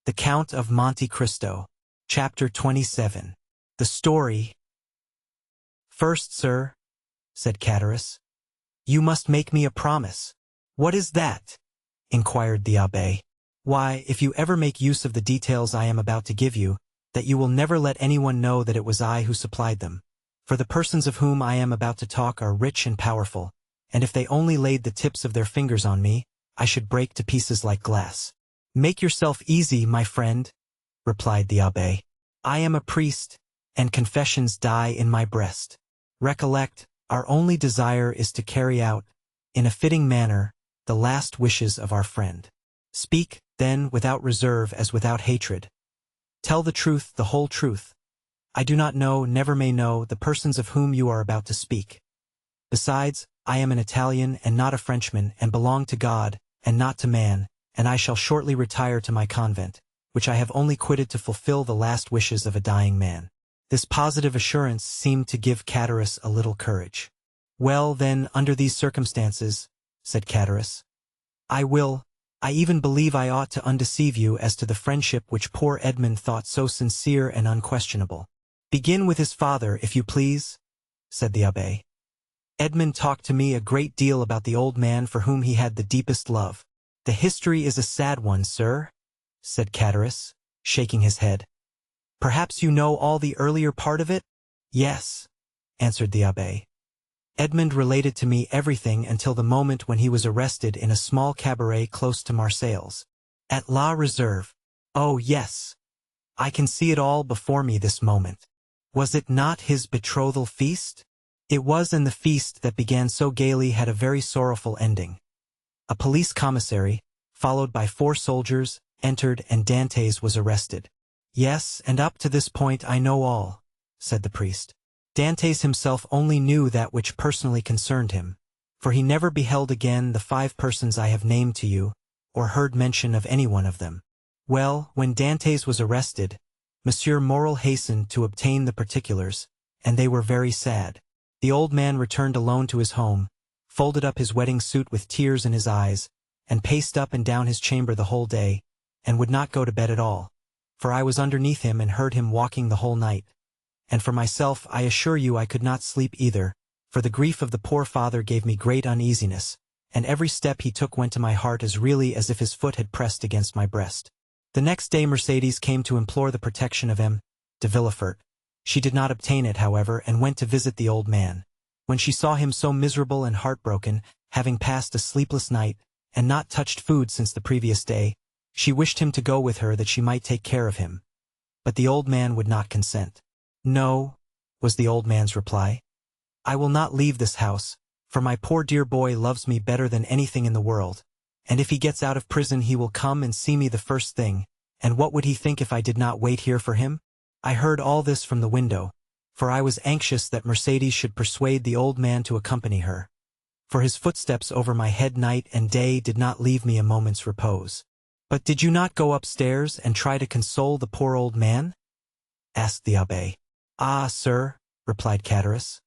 The Count of Monte Cristo. Chapter 27. The Story. "First, sir," said Chatteris, "you must make me a promise." "What is that?" inquired the abbé. "Why, if you ever make use of the details I am about to give you, that you will never let anyone know that it was I who supplied them. For the persons of whom I am about to talk are rich and powerful, and if they only laid the tips of their fingers on me, I should break to pieces like glass." "Make yourself easy, my friend," replied the abbé. "I am a priest, and confessions die in my breast. Recollect, our only desire is to carry out, in a fitting manner, the last wishes of our friend. Speak, then, without reserve as without hatred. Tell the truth, the whole truth. I do not know, never may know, the persons of whom you are about to speak. Besides, I am an Italian and not a Frenchman, and belong to God, and not to man, and I shall shortly retire to my convent, which I have only quitted to fulfill the last wishes of a dying man." This positive assurance seemed to give Chatteris a little courage. "Well, then, under these circumstances," said Chatteris, I even believe I ought to undeceive you as to the friendship which poor Edmund thought so sincere and unquestionable." "Begin with his father, if you please," said the abbé. "Edmund talked to me a great deal about the old man for whom he had the deepest love." "The history is a sad one, sir," said Chatteris, shaking his head. "Perhaps you know all the earlier part of it?" "Yes," answered the abbé. "Edmund related to me everything until the moment when he was arrested in a small cabaret close to Marseilles. At La Reserve. Oh, yes. I can see it all before me this moment. Was it not his betrothal feast? It was, and the feast that began so gaily had a very sorrowful ending. A police commissary, followed by 4 soldiers, entered and Dantes was arrested." "Yes, and up to this point I know all," said the priest. "Dantes himself only knew that which personally concerned him, for he never beheld again the 5 persons I have named to you, or heard mention of any one of them. Well, when Dantes was arrested, Monsieur Morel hastened to obtain the particulars, and they were very sad. The old man returned alone to his home, folded up his wedding suit with tears in his eyes, and paced up and down his chamber the whole day, and would not go to bed at all, for I was underneath him and heard him walking the whole night. And for myself, I assure you I could not sleep either, for the grief of the poor father gave me great uneasiness, and every step he took went to my heart as really as if his foot had pressed against my breast. The next day Mercedes came to implore the protection of M. de Villefort. She did not obtain it, however, and went to visit the old man. When she saw him so miserable and heartbroken, having passed a sleepless night, and not touched food since the previous day, she wished him to go with her that she might take care of him. But the old man would not consent. "No," was the old man's reply. "I will not leave this house, for my poor dear boy loves me better than anything in the world, and if he gets out of prison he will come and see me the first thing, and what would he think if I did not wait here for him?" I heard all this from the window, for I was anxious that Mercedes should persuade the old man to accompany her, for his footsteps over my head night and day did not leave me a moment's repose. "But did you not go upstairs and try to console the poor old man?" asked the abbé. "Ah, sir," replied Chatteris,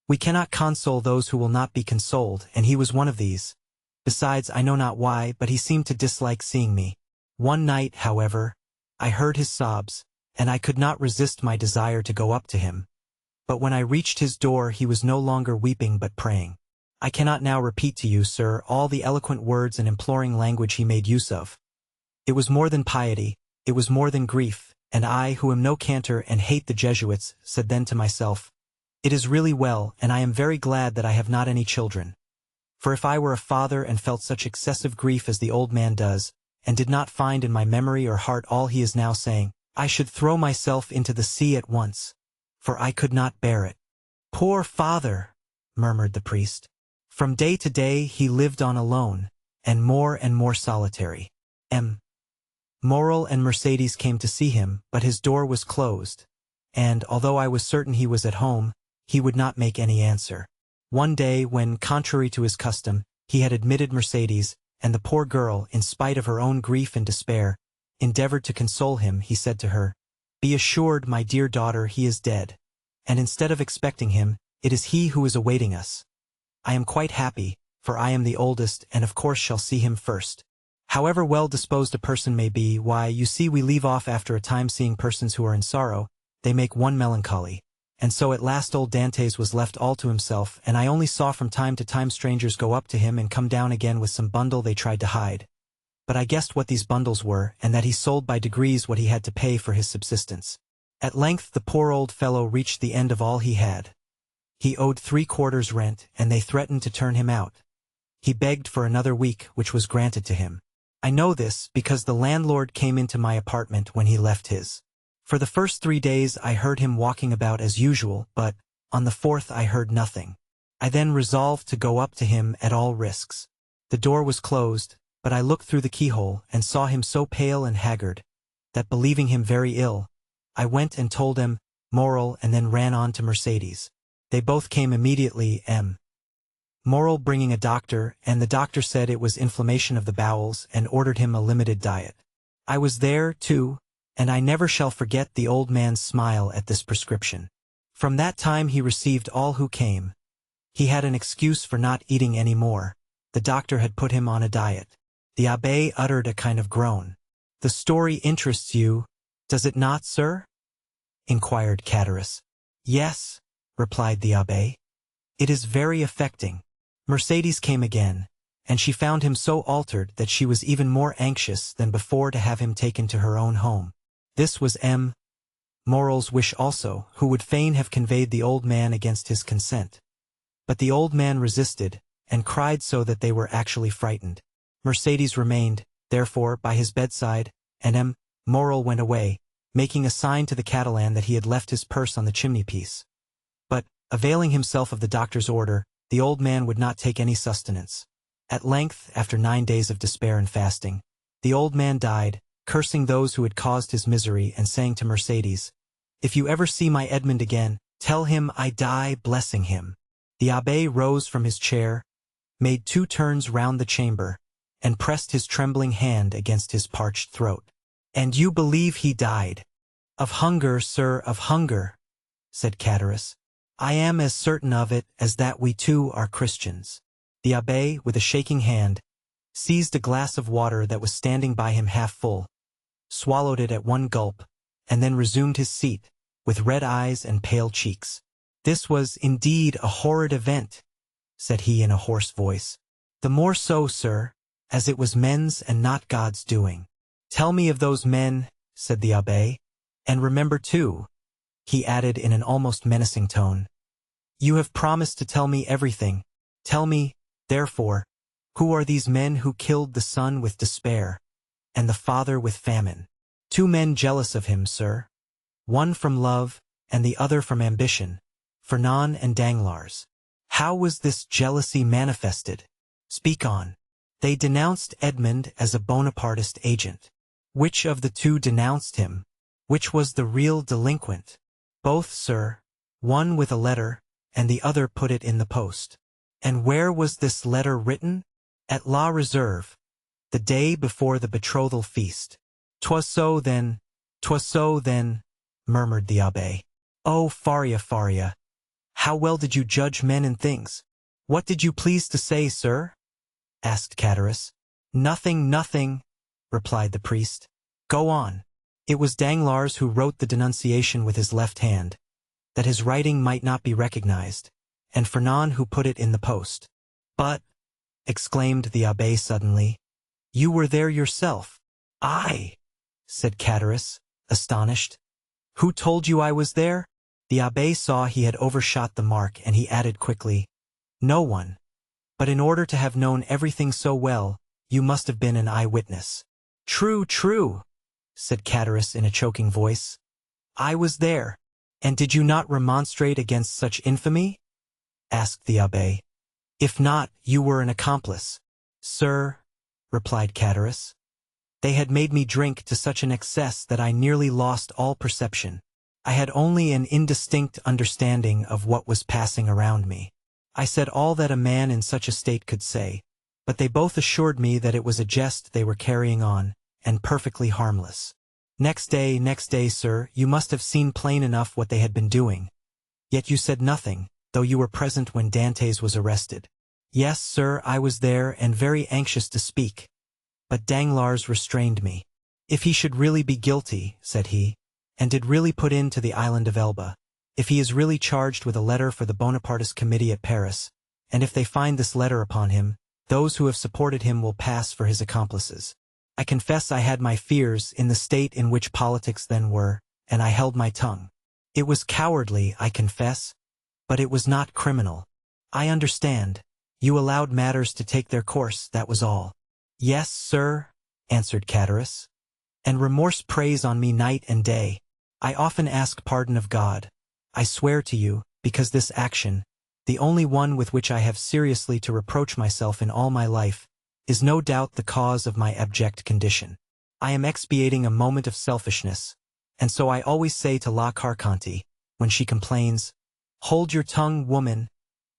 "we cannot console those who will not be consoled, and he was one of these. Besides, I know not why, but he seemed to dislike seeing me. One night, however, I heard his sobs, and I could not resist my desire to go up to him. But when I reached his door he was no longer weeping but praying. I cannot now repeat to you, sir, all the eloquent words and imploring language he made use of. It was more than piety, it was more than grief, and I, who am no cantor and hate the Jesuits, said then to myself, 'It is really well, and I am very glad that I have not any children. For if I were a father and felt such excessive grief as the old man does, and did not find in my memory or heart all he is now saying, I should throw myself into the sea at once, for I could not bear it.'" "Poor father," murmured the priest. "From day to day he lived on alone, and more solitary." M. Morel and Mercedes came to see him, but his door was closed, and, although I was certain he was at home, he would not make any answer. One day, when, contrary to his custom, he had admitted Mercedes, and the poor girl, in spite of her own grief and despair, endeavored to console him, he said to her, "Be assured, my dear daughter, he is dead, and instead of expecting him, it is he who is awaiting us. I am quite happy, for I am the oldest and of course shall see him first. However well-disposed a person may be, why, you see, we leave off after a time seeing persons who are in sorrow, they make one melancholy. And so at last old Dantes was left all to himself, and I only saw from time to time strangers go up to him and come down again with some bundle they tried to hide. But I guessed what these bundles were, and that he sold by degrees what he had to pay for his subsistence. At length the poor old fellow reached the end of all he had. He owed 3/4 rent, and they threatened to turn him out. He begged for another week, which was granted to him. I know this because the landlord came into my apartment when he left his. For the first 3 days I heard him walking about as usual, but on the 4th I heard nothing. I then resolved to go up to him at all risks. The door was closed, but I looked through the keyhole and saw him so pale and haggard, that believing him very ill, I went and told him, Moral, and then ran on to Mercedes. They both came immediately, Moral bringing a doctor, and the doctor said it was inflammation of the bowels and ordered him a limited diet. I was there, too, and I never shall forget the old man's smile at this prescription. From that time he received all who came. He had an excuse for not eating any more. The doctor had put him on a diet. The abbé uttered a kind of groan. "The story interests you, does it not, sir?" inquired Chatteris. "Yes," replied the abbé. "It is very affecting." Mercedes came again, and she found him so altered that she was even more anxious than before to have him taken to her own home. This was Moral's wish also, who would fain have conveyed the old man against his consent. But the old man resisted, and cried so that they were actually frightened. Mercedes remained, therefore, by his bedside, and Moral went away, making a sign to the Catalan that he had left his purse on the chimney-piece. But, availing himself of the doctor's order, the old man would not take any sustenance. At length, after 9 days of despair and fasting, the old man died, cursing those who had caused his misery and saying to Mercedes, "If you ever see my Edmund again, tell him I die blessing him." The abbé rose from his chair, made 2 turns round the chamber, and pressed his trembling hand against his parched throat. "And you believe he died?" "Of hunger, sir, of hunger," said Chatteris. "I am as certain of it as that we too are Christians." The abbé, with a shaking hand, seized a glass of water that was standing by him half full, swallowed it at one gulp, and then resumed his seat, with red eyes and pale cheeks. "This was indeed a horrid event," said he in a hoarse voice. "The more so, sir, as it was men's and not God's doing." "Tell me of those men," said the abbé, "and remember too," he added in an almost menacing tone. "You have promised to tell me everything. Tell me, therefore, who are these men who killed the son with despair, and the father with famine?" "2 men jealous of him, sir. One from love, and the other from ambition, Fernand and Danglars." "How was this jealousy manifested? Speak on." "They denounced Edmund as a Bonapartist agent." "Which of the 2 denounced him? Which was the real delinquent?" "Both, sir. One with a letter, and the other put it in the post." "And where was this letter written?" "At La Reserve, the day before the betrothal feast." "'Twas so then, murmured the abbé. "Oh, Faria, Faria, how well did you judge men and things?" "What did you please to say, sir?" asked Chatteris. Nothing, replied the priest. "Go on." "It was Danglars who wrote the denunciation with his left hand, that his writing might not be recognized, and Fernand who put it in the post." "But," exclaimed the abbé suddenly, "you were there yourself." "I," said Chatteris, astonished. "Who told you I was there?" The abbé saw he had overshot the mark, and he added quickly, "No one. But in order to have known everything so well, you must have been an eyewitness." True, said Chatteris in a choking voice. "I was there." "And did you not remonstrate against such infamy?" asked the abbé. "If not, you were an accomplice." "Sir," replied Chatteris, "they had made me drink to such an excess that I nearly lost all perception. I had only an indistinct understanding of what was passing around me. I said all that a man in such a state could say, but they both assured me that it was a jest they were carrying on, and perfectly harmless. Next day, sir, you must have seen plain enough what they had been doing. Yet you said nothing, though you were present when Dantes was arrested." "Yes, sir, I was there, and very anxious to speak." But Danglars restrained me. If he should really be guilty, said he, and did really put into the island of Elba, if he is really charged with a letter for the Bonapartist committee at Paris, and if they find this letter upon him, those who have supported him will pass for his accomplices. I confess I had my fears in the state in which politics then were, and I held my tongue. It was cowardly, I confess, but it was not criminal. I understand. You allowed matters to take their course, that was all. Yes, sir, answered Chatteris. And remorse preys on me night and day. I often ask pardon of God. I swear to you, because this action, the only one with which I have seriously to reproach myself in all my life, is no doubt the cause of my abject condition. I am expiating a moment of selfishness, and so I always say to La Carconte, when she complains, "Hold your tongue, woman,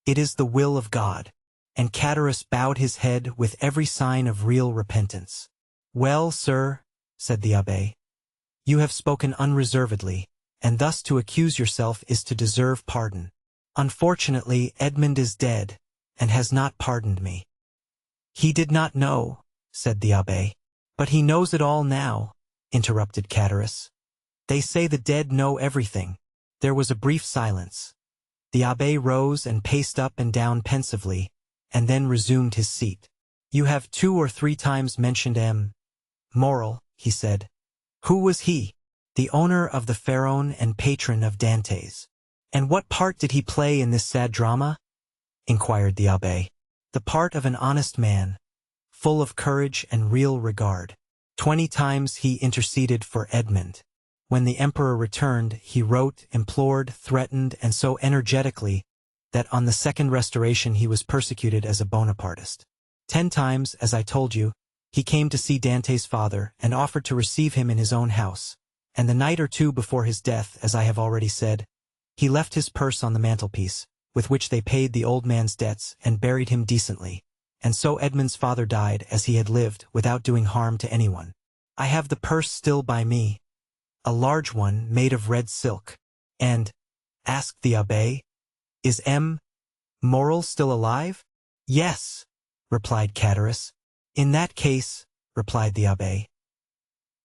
it is the will of God." And Chatteris bowed his head with every sign of real repentance. "Well, sir," said the abbé, "you have spoken unreservedly, and thus to accuse yourself is to deserve pardon. Unfortunately, Edmond is dead, and has not pardoned me." "He did not know," said the abbé. "But he knows it all now," interrupted Chatteris. "They say the dead know everything." There was a brief silence. The abbé rose and paced up and down pensively, and then resumed his seat. "You have 2 or 3 times mentioned M. Morel," he said. "Who was he?" "The owner of the Pharaon and patron of Dantes." "And what part did he play in this sad drama?" inquired the abbé. "The part of an honest man, full of courage and real regard. 20 times he interceded for Edmond. When the emperor returned, he wrote, implored, threatened, and so energetically that on the second restoration he was persecuted as a Bonapartist. 10 times, as I told you, he came to see Dante's father and offered to receive him in his own house, and the night or 2 before his death, as I have already said, he left his purse on the mantelpiece, with which they paid the old man's debts and buried him decently, and so Edmond's father died as he had lived without doing harm to anyone. I have the purse still by me, a large one made of red silk, and," asked the abbé, "is M. Morel still alive?" "Yes," replied Chatteris. "In that case," replied the abbé,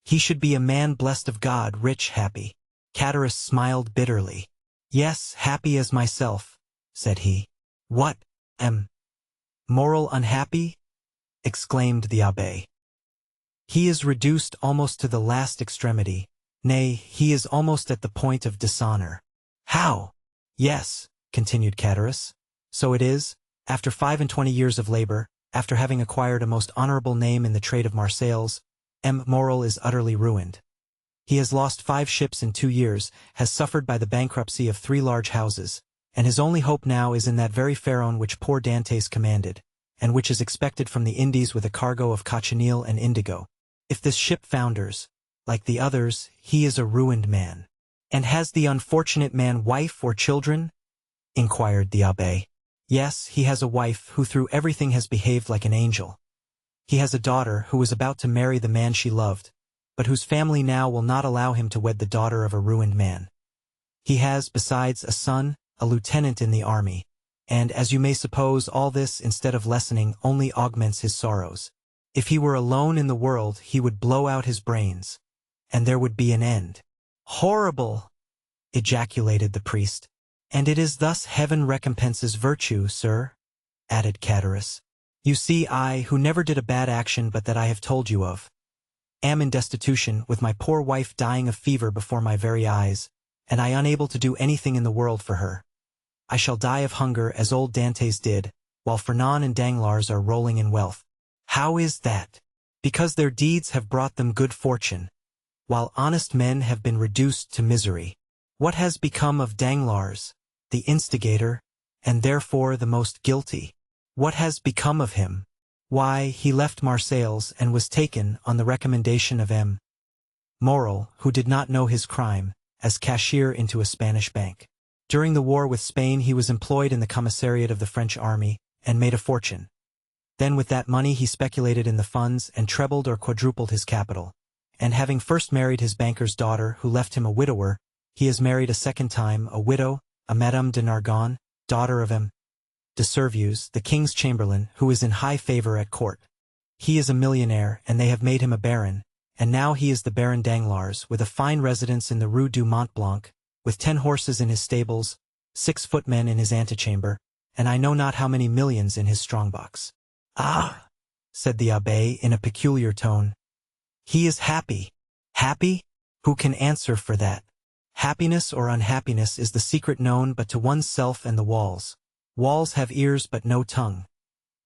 "he should be a man blessed of God, rich, happy." Chatteris smiled bitterly. "Yes, happy as myself," said he. "What, M. Morel unhappy?" exclaimed the abbé. "He is reduced almost to the last extremity. Nay, he is almost at the point of dishonor." "How?" "Yes," continued Chatteris. "So it is, after 25 years of labor, after having acquired a most honorable name in the trade of Marseilles, M. Morel is utterly ruined. He has lost 5 ships in 2 years, has suffered by the bankruptcy of 3 large houses, and his only hope now is in that very Pharaon which poor Dantes commanded, and which is expected from the Indies with a cargo of cochineal and indigo. If this ship founders, like the others, he is a ruined man." "And has the unfortunate man wife or children?" inquired the abbé. "Yes, he has a wife who through everything has behaved like an angel. He has a daughter who was about to marry the man she loved, but whose family now will not allow him to wed the daughter of a ruined man. He has, besides, a son, a lieutenant in the army, and, as you may suppose, all this, instead of lessening, only augments his sorrows. If he were alone in the world, he would blow out his brains, and there would be an end." "Horrible!" ejaculated the priest. "And it is thus heaven recompenses virtue, sir," added Chatteris. "You see, I, who never did a bad action but that I have told you of, am in destitution, with my poor wife dying of fever before my very eyes, and I unable to do anything in the world for her. I shall die of hunger as old Dantes did, while Fernand and Danglars are rolling in wealth. How is that? Because their deeds have brought them good fortune, while honest men have been reduced to misery. What has become of Danglars, the instigator, and therefore the most guilty? What has become of him? Why, he left Marseilles and was taken, on the recommendation of M. Morel, who did not know his crime, as cashier into a Spanish bank. During the war with Spain he was employed in the commissariat of the French army, and made a fortune. Then with that money he speculated in the funds and trebled or quadrupled his capital. And having first married his banker's daughter, who left him a widower, he has married a second time a widow, a Madame de Nargonne, daughter of M. de Servius, the king's chamberlain, who is in high favor at court. He is a millionaire, and they have made him a baron, and now he is the Baron Danglars, with a fine residence in the Rue du Mont Blanc, with 10 horses in his stables, 6 footmen in his antechamber, and I know not how many millions in his strongbox." "Ah!" said the abbé in a peculiar tone. "He is happy." "Happy? Who can answer for that? Happiness or unhappiness is the secret known but to oneself and the walls. Walls have ears but no tongue.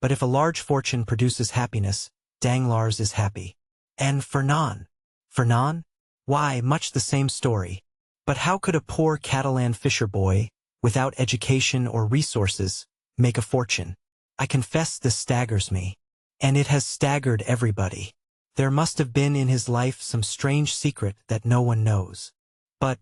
But if a large fortune produces happiness, Danglars is happy. And Fernand? Fernand? Why, much the same story. But how could a poor Catalan fisher boy, without education or resources, make a fortune? I confess this staggers me. And it has staggered everybody. There must have been in his life some strange secret that no one knows. But,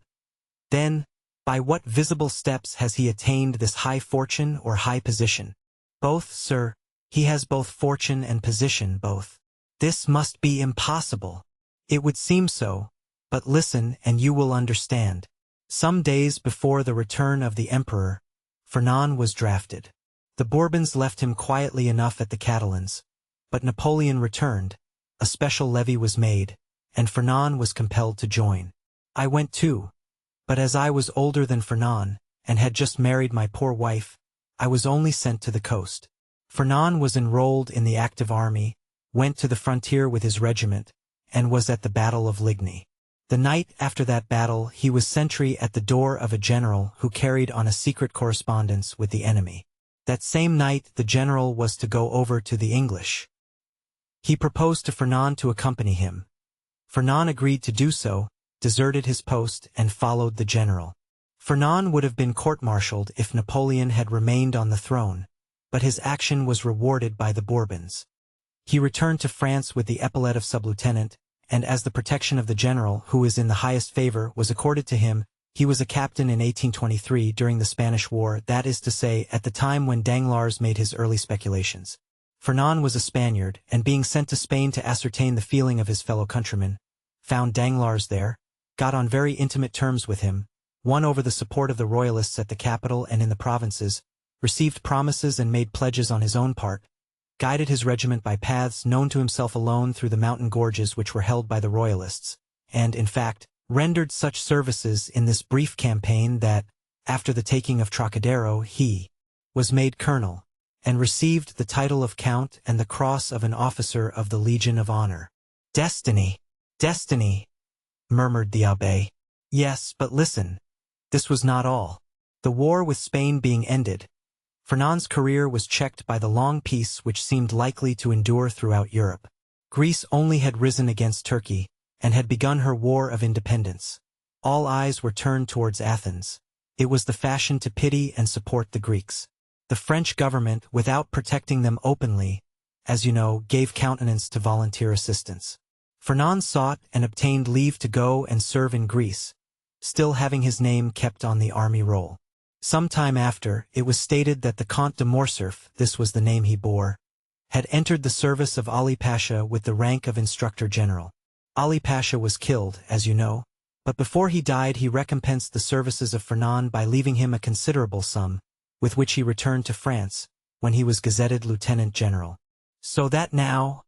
then, by what visible steps has he attained this high fortune or high position? Both, sir. He has both fortune and position, both. This must be impossible. It would seem so, but listen and you will understand. Some days before the return of the emperor, Fernand was drafted. The Bourbons left him quietly enough at the Catalans, but Napoleon returned, a special levy was made, and Fernand was compelled to join. I went too, but as I was older than Fernand, and had just married my poor wife, I was only sent to the coast. Fernand was enrolled in the active army, went to the frontier with his regiment, and was at the Battle of Ligny. The night after that battle he was sentry at the door of a general who carried on a secret correspondence with the enemy. That same night the general was to go over to the English. He proposed to Fernand to accompany him. Fernand agreed to do so, deserted his post, and followed the general. Fernand would have been court-martialed if Napoleon had remained on the throne, but his action was rewarded by the Bourbons. He returned to France with the epaulet of sub-lieutenant, and as the protection of the general, who is in the highest favor, was accorded to him, he was a captain in 1823 during the Spanish War, that is to say, at the time when Danglars made his early speculations. Fernand was a Spaniard, and being sent to Spain to ascertain the feeling of his fellow countrymen, found Danglars there, got on very intimate terms with him, won over the support of the royalists at the capital and in the provinces, received promises and made pledges on his own part, guided his regiment by paths known to himself alone through the mountain gorges which were held by the royalists, and, in fact, rendered such services in this brief campaign that, after the taking of Trocadero, he was made colonel, and received the title of count and the cross of an officer of the Legion of Honor. "Destiny! Destiny!" murmured the abbé. "Yes, but listen. This was not all. The war with Spain being ended, Fernand's career was checked by the long peace which seemed likely to endure throughout Europe. Greece only had risen against Turkey, and had begun her war of independence. All eyes were turned towards Athens. It was the fashion to pity and support the Greeks. The French government, without protecting them openly, as you know, gave countenance to volunteer assistance. Fernand sought and obtained leave to go and serve in Greece, still having his name kept on the army roll. Some time after, it was stated that the Comte de Morcerf, this was the name he bore, had entered the service of Ali Pasha with the rank of instructor general. Ali Pasha was killed, as you know, but before he died he recompensed the services of Fernand by leaving him a considerable sum, with which he returned to France, when he was gazetted lieutenant general. "So that now?"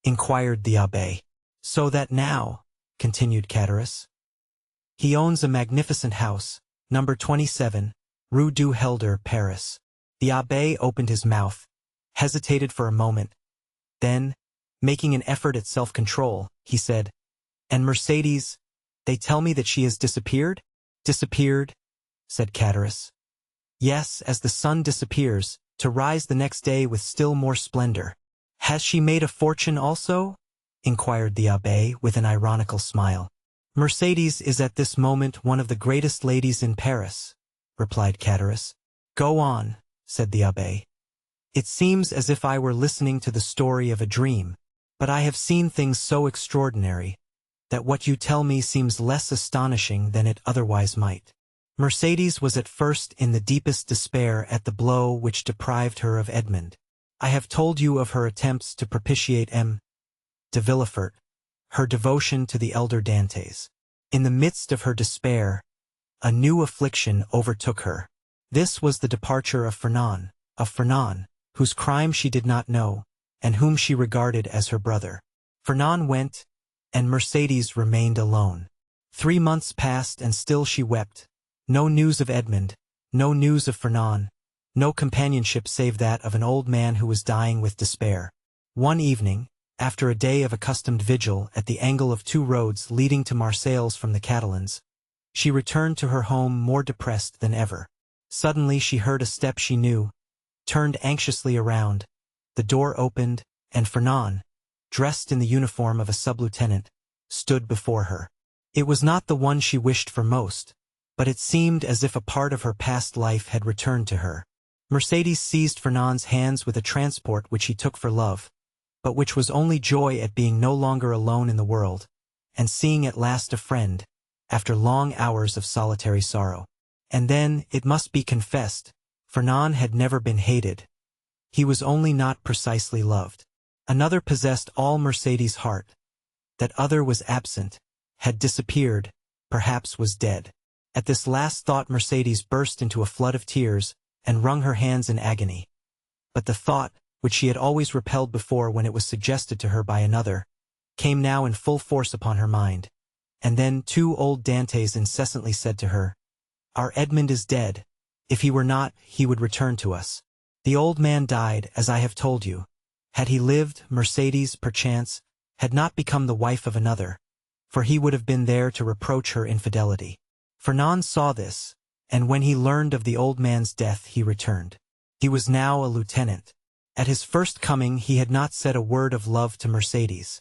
inquired the abbé. "So that now," continued Catullus, "he owns a magnificent house, number 27, Rue du Helder, Paris." The abbé opened his mouth, hesitated for a moment, then, making an effort at self-control, he said, "And Mercedes, they tell me that she has disappeared?" "Disappeared," said Catullus. "Yes, as the sun disappears, to rise the next day with still more splendor." "Has she made a fortune also?" inquired the abbé with an ironical smile. "Mercedes is at this moment one of the greatest ladies in Paris," replied Catullus. "Go on," said the abbé. "It seems as if I were listening to the story of a dream, but I have seen things so extraordinary that what you tell me seems less astonishing than it otherwise might. Mercedes was at first in the deepest despair at the blow which deprived her of Edmond. I have told you of her attempts to propitiate M. de Villefort, her devotion to the elder Dantes. In the midst of her despair, a new affliction overtook her. This was the departure of Fernand, whose crime she did not know, and whom she regarded as her brother. Fernand went, and Mercedes remained alone. 3 months passed and still she wept. No news of Edmond, no news of Fernand, no companionship save that of an old man who was dying with despair. One evening, after a day of accustomed vigil at the angle of 2 roads leading to Marseilles from the Catalans, she returned to her home more depressed than ever. Suddenly she heard a step she knew, turned anxiously around, the door opened, and Fernand, dressed in the uniform of a sub-lieutenant, stood before her. It was not the one she wished for most, but it seemed as if a part of her past life had returned to her. Mercedes seized Fernand's hands with a transport which he took for love, but which was only joy at being no longer alone in the world, and seeing at last a friend, after long hours of solitary sorrow. And then, it must be confessed, Fernand had never been hated. He was only not precisely loved. Another possessed all Mercedes' heart. That other was absent, had disappeared, perhaps was dead. At this last thought Mercedes burst into a flood of tears, and wrung her hands in agony. But the thought, which she had always repelled before when it was suggested to her by another, came now in full force upon her mind. And then 2 old Dantes incessantly said to her, "Our Edmond is dead. If he were not, he would return to us." The old man died, as I have told you. Had he lived, Mercedes, perchance, had not become the wife of another, for he would have been there to reproach her infidelity. Fernand saw this, and when he learned of the old man's death he returned. He was now a lieutenant. At his first coming he had not said a word of love to Mercedes.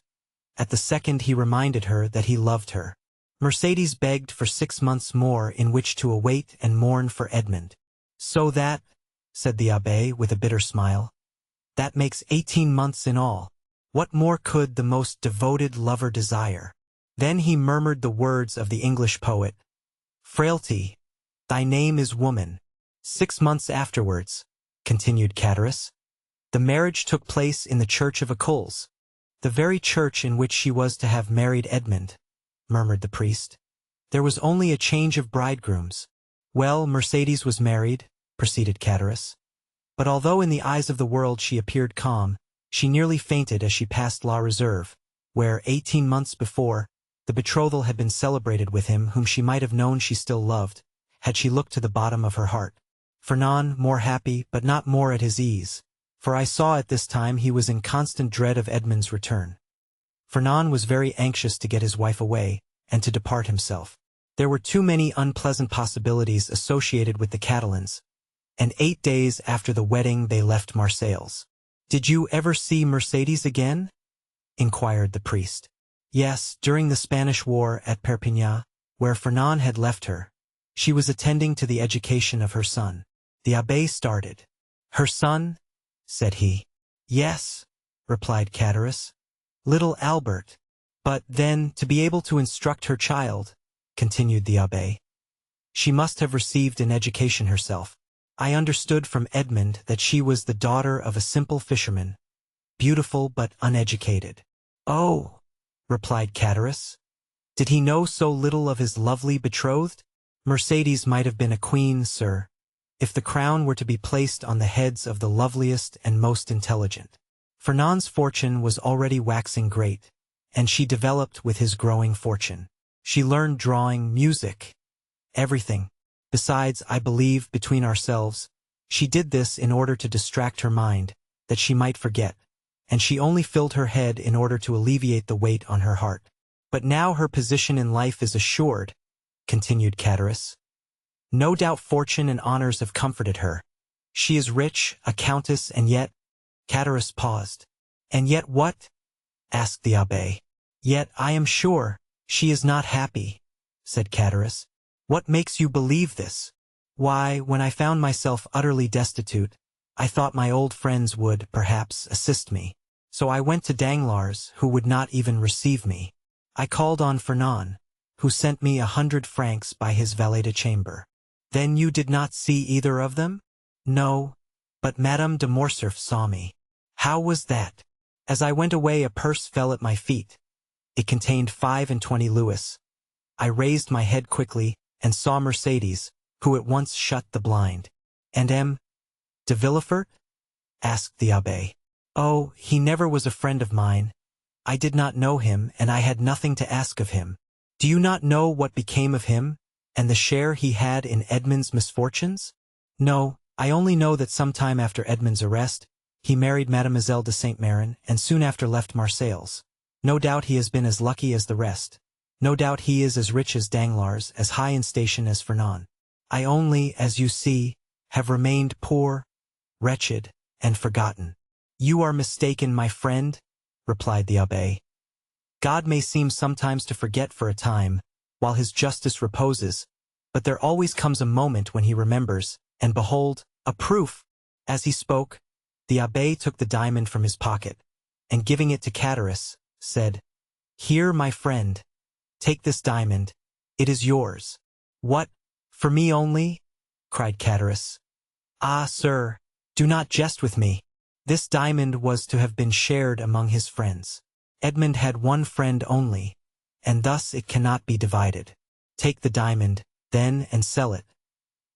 At the second he reminded her that he loved her. Mercedes begged for 6 months more in which to await and mourn for Edmond. "So that," said the abbé with a bitter smile, "that makes 18 months in all. What more could the most devoted lover desire?" Then he murmured the words of the English poet, "Frailty, thy name is woman." 6 months afterwards, continued Catullus, the marriage took place in the church of Écoles, the very church in which she was to have married Edmond, murmured the priest. There was only a change of bridegrooms. Well, Mercedes was married, proceeded Catullus. But although in the eyes of the world she appeared calm, she nearly fainted as she passed La Reserve, where, 18 months before, the betrothal had been celebrated with him whom she might have known she still loved, had she looked to the bottom of her heart. Fernand, more happy, but not more at his ease, for I saw at this time he was in constant dread of Edmond's return. Fernand was very anxious to get his wife away, and to depart himself. There were too many unpleasant possibilities associated with the Catalans, and 8 days after the wedding they left Marseilles. "Did you ever see Mercedes again?" inquired the priest. "Yes, during the Spanish War at Perpignan, where Fernand had left her. She was attending to the education of her son." The abbé started. "Her son?" said he. "Yes," replied Catullus. "Little Albert. But then, to be able to instruct her child," continued the abbé, "she must have received an education herself. I understood from Edmond that she was the daughter of a simple fisherman, beautiful but uneducated." "Oh," replied Catullus, "did he know so little of his lovely betrothed?" "Mercedes might have been a queen, sir, if the crown were to be placed on the heads of the loveliest and most intelligent." Fernand's fortune was already waxing great, and she developed with his growing fortune. She learned drawing, music, everything. Besides, I believe, between ourselves, she did this in order to distract her mind, that she might forget, and she only filled her head in order to alleviate the weight on her heart. "But now her position in life is assured," continued Catullus. "No doubt fortune and honors have comforted her. She is rich, a countess, and yet—" Catullus paused. "And yet what?" asked the abbé. "Yet, I am sure, she is not happy," said Catullus. "What makes you believe this?" "Why, when I found myself utterly destitute, I thought my old friends would, perhaps, assist me. So I went to Danglars, who would not even receive me. I called on Fernand, who sent me 100 francs by his valet de chambre." "Then you did not see either of them?" "No, but Madame de Morcerf saw me." "How was that?" "As I went away a purse fell at my feet. It contained 25 louis. I raised my head quickly, and saw Mercedes, who at once shut the blind." "And M. de Villefort?" asked the abbé. "Oh, he never was a friend of mine. I did not know him, and I had nothing to ask of him. Do you not know what became of him, and the share he had in Edmond's misfortunes?" "No, I only know that some time after Edmond's arrest, he married Mademoiselle de Saint-Méran, and soon after left Marseilles. No doubt he has been as lucky as the rest. No doubt he is as rich as Danglars, as high in station as Fernand. I only, as you see, have remained poor, wretched, and forgotten." "You are mistaken, my friend," replied the abbé. "God may seem sometimes to forget for a time, while his justice reposes, but there always comes a moment when he remembers, and behold, a proof!" As he spoke, the abbé took the diamond from his pocket, and giving it to Catullus, said, "Here, my friend, take this diamond, it is yours." "What, for me only?" cried Catullus. "Ah, sir, do not jest with me. This diamond was to have been shared among his friends. Edmond had one friend only, and thus it cannot be divided. Take the diamond, then, and sell it.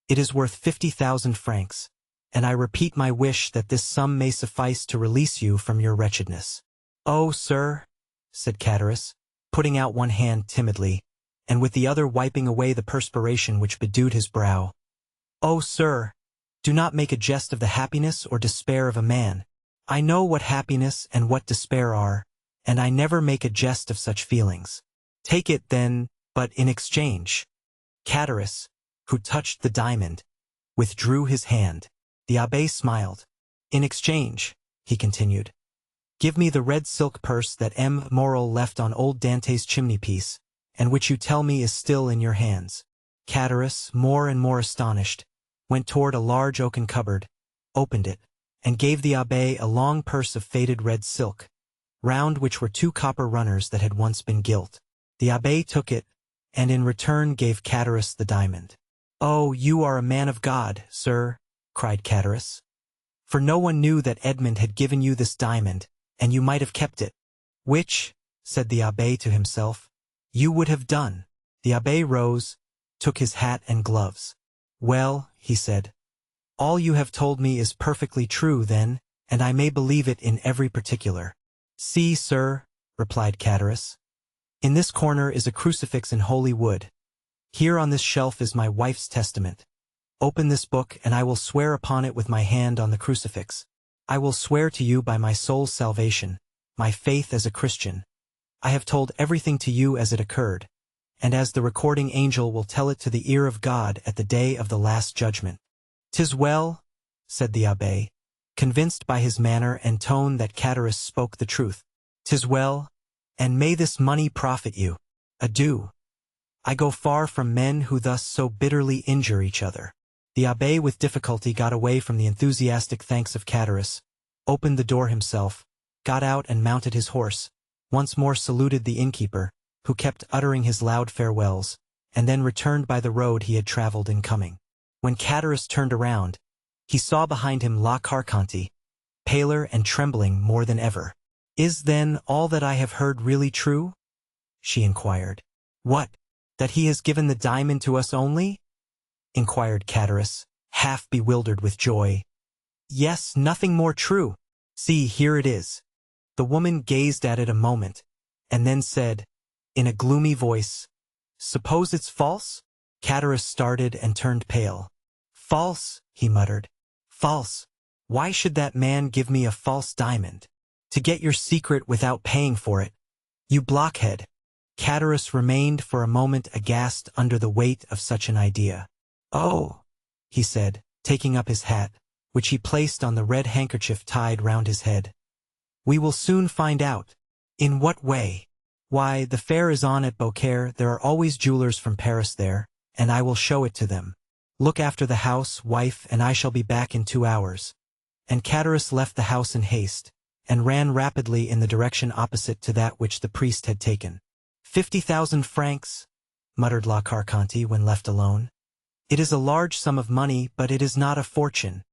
It is worth 50,000 francs, and I repeat my wish that this sum may suffice to release you from your wretchedness." "Oh, sir," said Catullus, putting out one hand timidly, and with the other wiping away the perspiration which bedewed his brow. "Oh, sir, do not make a jest of the happiness or despair of a man. I know what happiness and what despair are, and I never make a jest of such feelings. Take it, then, but in exchange." Catullus, who touched the diamond, withdrew his hand. The abbé smiled. "In exchange," he continued, "give me the red silk purse that M. Morel left on old Dante's chimney-piece, and which you tell me is still in your hands." Catullus, more and more astonished, went toward a large oaken cupboard, opened it, and gave the abbé a long purse of faded red silk, round which were 2 copper runners that had once been gilt. The abbé took it, and in return gave Catullus the diamond. "Oh, you are a man of God, sir," cried Catullus. "For no one knew that Edmond had given you this diamond, and you might have kept it." "Which," said the abbé to himself, "you would have done." The abbé rose, took his hat and gloves. "Well," he said, "all you have told me is perfectly true, then, and I may believe it in every particular." "See, sir," replied Catullus, "in this corner is a crucifix in holy wood. Here on this shelf is my wife's testament. Open this book, and I will swear upon it with my hand on the crucifix. I will swear to you by my soul's salvation, my faith as a Christian. I have told everything to you as it occurred, and as the recording angel will tell it to the ear of God at the day of the last judgment." "'Tis well," said the abbé, convinced by his manner and tone that Catullus spoke the truth. "'Tis well, and may this money profit you. Adieu. I go far from men who thus so bitterly injure each other." The abbé with difficulty got away from the enthusiastic thanks of Catullus, opened the door himself, got out and mounted his horse, once more saluted the innkeeper, who kept uttering his loud farewells, and then returned by the road he had traveled in coming. When Catullus turned around, he saw behind him La Carconte, paler and trembling more than ever. "Is, then, all that I have heard really true?" she inquired. "What, that he has given the diamond to us only?" inquired Catullus, half bewildered with joy. "Yes, nothing more true. See, here it is." The woman gazed at it a moment, and then said, in a gloomy voice, "Suppose it's false?" Catullus started and turned pale. "False," he muttered. "False. Why should that man give me a false diamond? To get your secret without paying for it. You blockhead." Catullus remained for a moment aghast under the weight of such an idea. "Oh," he said, taking up his hat, which he placed on the red handkerchief tied round his head. "We will soon find out." "In what way?" "Why, the fair is on at Beaucaire. There are always jewelers from Paris there, and I will show it to them. Look after the house, wife, and I shall be back in 2 hours." And Catullus left the house in haste, and ran rapidly in the direction opposite to that which the priest had taken. 50,000 francs, muttered La Carconte when left alone. "It is a large sum of money, but it is not a fortune.